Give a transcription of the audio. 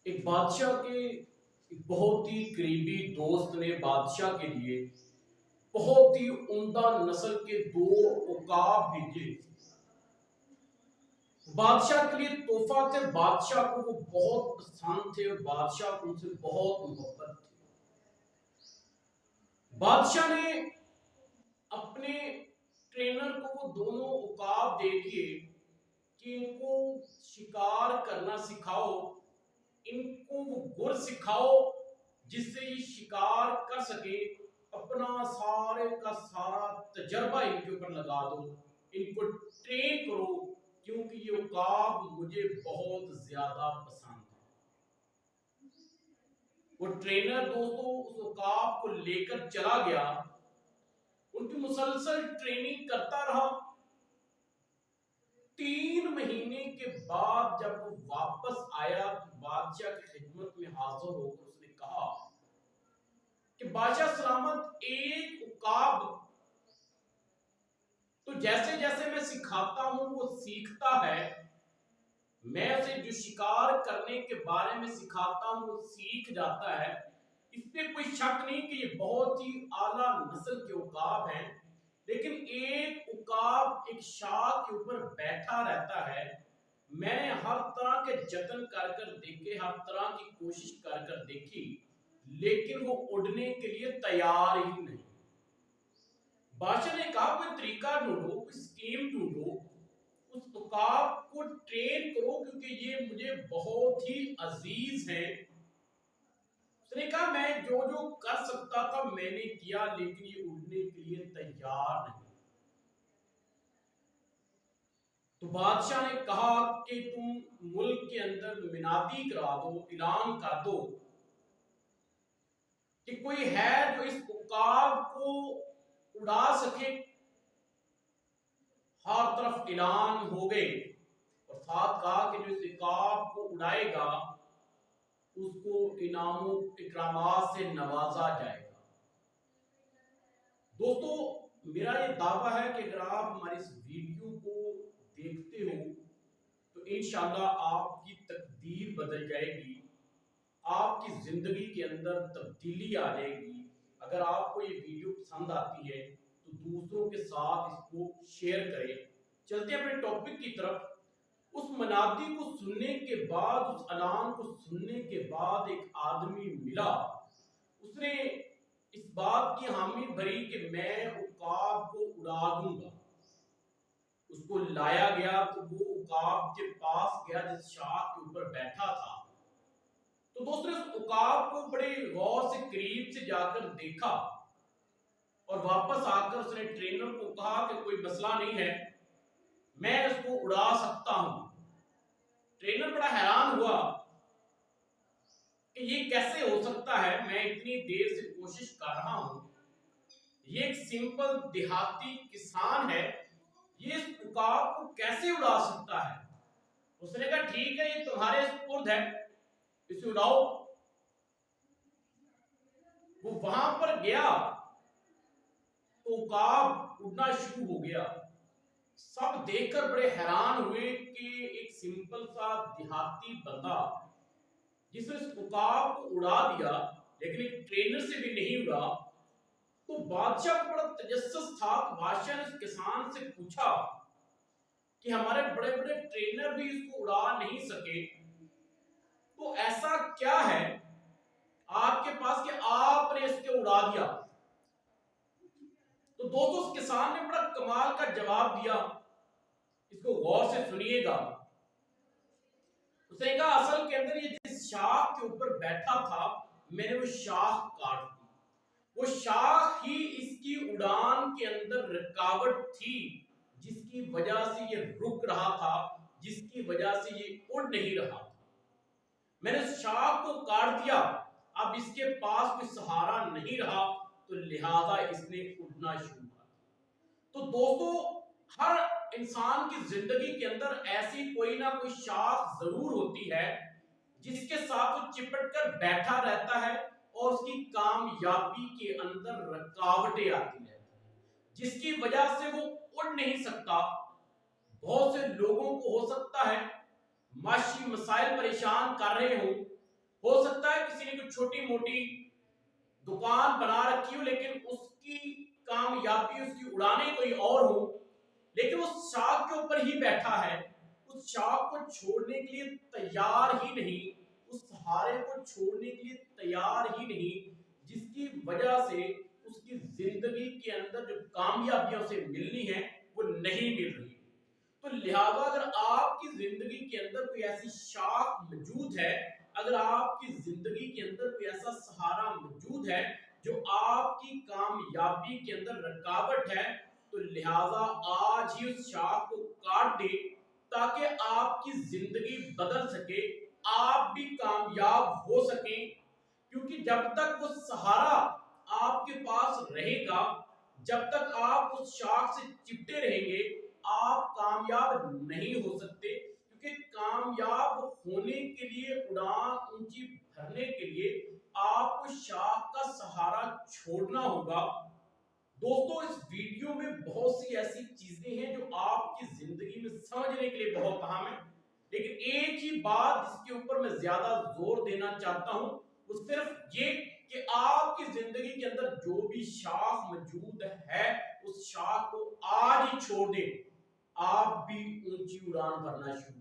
एक बादशाह के एक बहुत ही करीबी दोस्त ने बादशाह के लिए बहुत ही उम्दा नस्ल के दो उकाब भेजे। बादशाह के लिए तोहफा थे। बादशाह को वो बहुत पसंद थे और बादशाह को उनसे बहुत मोहब्बत थी। बादशाह ने अपने ट्रेनर को वो दोनों उकाब दे दिए कि इनको शिकार करना सिखाओ, इनको वो गुर सिखाओ जिससे ये शिकार कर सके। अपना सारे का सारा तजर्बा इनके ऊपर लगा दो, इनको ट्रेन करो, क्योंकि ये उकाब मुझे बहुत ज्यादा पसंद है। वो ट्रेनर दोस्तों उस उकाब को लेकर चला गया, उनकी मुसलसल ट्रेनिंग करता रहा। 3 महीने के बाद जब वो वापस आया तो बादशाह की खिदमत में हाजिर होकर उसने कहा कि बादशाह सलामत, एक उकाब तो जैसे जैसे मैं सिखाता हूं वो सीखता है। मैं उसे जो शिकार करने के बारे में सिखाता हूं वो सीख जाता है। इसमें कोई शक नहीं कि ये बहुत ही आला नस्ल के उकाब हैं। लेकिन एक उकाब एक शाह के ऊपर बैठा रहता है। मैंने हर तरह के जतन कर कर देखे, हर तरह की कोशिश कर कर देखी, लेकिन वो उड़ने के लिए तैयार ही नहीं। बादशाह ने कहा कोई तरीका ढूंढो, कोई स्कीम ढूंढो, उस उकाब को ट्रेन करो, क्योंकि ये मुझे बहुत ही अजीज है। उसने कहा मैं जो जो कर सकता था मैंने किया, लेकिन ये उड़ने के लिए तैयार नहीं। तो बादशाह ने कहा कि तुम मुल्क के अंदर मिनादी करा दो, ऐलान कर दो कि कोई है जो इस उकाब को उड़ा सके। हर तरफ ऐलान हो गए और साथ कहा कि जो इस उकाब को उड़ाएगा उसको इनामों इकरामात से नवाजा जाएगा। दोस्तों, मेरा ये दावा है कि अगर आप हमारी इस वीडियो को देखते हो तो इंशाअल्लाह आपकी तकदीर बदल जाएगी, आपकी जिंदगी के अंदर तब्दीली आ जाएगी। अगर आपको ये वीडियो पसंद आती है तो दूसरों के साथ इसको शेयर करें। चलते हैं अपने टॉपिक की तरफ। उस मनादी को सुनने के बाद, उस ऐलान को सुनने के बाद एक आदमी मिला। उसने इस बात की हामी भरी कि मैं उकाब को उड़ा दूंगा। उसको लाया गया तो वो उकाब के पास गया जिस शाह के ऊपर बैठा था। तो दोस्तों, उस उकाब को बड़े गौर से करीब से जाकर देखा और वापस आकर उसने ट्रेनर को कहा कि कोई मसला नहीं है, मैं इसको उड़ा सकता हूं। ट्रेनर बड़ा हैरान हुआ कि ये कैसे हो सकता है, मैं इतनी देर से कोशिश कर रहा हूं, ये एक सिंपल देहाती किसान है, ये इस उकाब को कैसे उड़ा सकता है। उसने कहा ठीक है, ये तुम्हारे सुपुर्द है, इसे उड़ाओ। वो वहां पर गया तो उकाब उड़ना शुरू हो गया। सब देखकर बड़े हैरान हुए कि एक सिंपल सा देहाती बंदा जिसने इस उकाब को उड़ा दिया, लेकिन एक ट्रेनर से भी नहीं उड़ा। तो बादशाह को बड़ा तजस्सुस था। तो बादशाह ने उस किसान से पूछा कि हमारे बड़े बड़े ट्रेनर भी इसको उड़ा नहीं सके, तो ऐसा क्या है आपके पास कि आपने इसको उड़ा दिया। तो दोस्तों, उस किसान ने बड़ा कमाल का जवाब दिया, इसको गौर से सुनिएगा। उसने कहा असल के अंदर ये जिस शाह के ऊपर बैठा था, मैंने वो शाह काट दी। वो शाह ही इसकी उड़ान के अंदर रुकावट थी, जिसकी वजह से ये रुक रहा था, जिसकी वजह से ये उड़ नहीं रहा था। मैंने शाह को काट दिया, अब इसके पास कोई सहारा नहीं रहा, तो लिहाजा इसने उड़ना शुरू कर। तो दोस्तों, हर इंसान की जिंदगी के अंदर ऐसी कोई ना कोई शाख जरूर होती है जिसके साथ वो चिपट कर बैठा रहता है और उसकी कामयाबी के अंदर रुकावटें आती रहती है, जिसकी वजह से वो उड़ नहीं सकता। बहुत से लोगों को हो सकता है माशी मसाइल परेशान कर रहे हो, हो सकता है किसी ने कुछ छोटी मोटी दुकान बना रखी हो, लेकिन उसकी कामयाबी, उसकी उड़ानें कोई और हो, लेकिन वो शाख के ऊपर ही बैठा है, उस शाख को छोड़ने के लिए तैयार ही नहीं, उस सहारे को छोड़ने के लिए तैयार ही नहीं, जिसकी वजह से उसकी जिंदगी के अंदर जो कामयाबियां उसे मिलनी है वो नहीं मिल रही। तो लिहाजा अगर आपकी जिंदगी के अंदर कोई ऐसी शाख मौजूद है, अगर आपकी जिंदगी के अंदर कोई ऐसा सहारा मौजूद है जो आपकी कामयाबी के अंदर रुकावट है, तो लिहाजा आज ही उस शाख को काट दे, ताकि आपकी जिंदगी बदल सके, आप भी कामयाब हो सकें। क्योंकि जब तक वो सहारा आपके पास रहेगा, जब तक आप उस शाख से चिपटे रहेंगे, आप कामयाब नहीं हो सकते। क्योंकि कामयाब होने के लिए, उड़ान ऊंची भरने के लिए आपको शाख का सहारा छोड़ना होगा। दोस्तों, इस वीडियो में बहुत सी ऐसी चीजें हैं जो आपकी जिंदगी में समझने के लिए बहुत अहम है, लेकिन एक ही बात जिसके ऊपर मैं ज्यादा जोर देना चाहता हूं, वो सिर्फ ये कि आपकी जिंदगी के अंदर जो भी शाख मौजूद है, उस शाख को आज ही छोड़ दें, आप भी ऊंची उड़ान भरना शुरू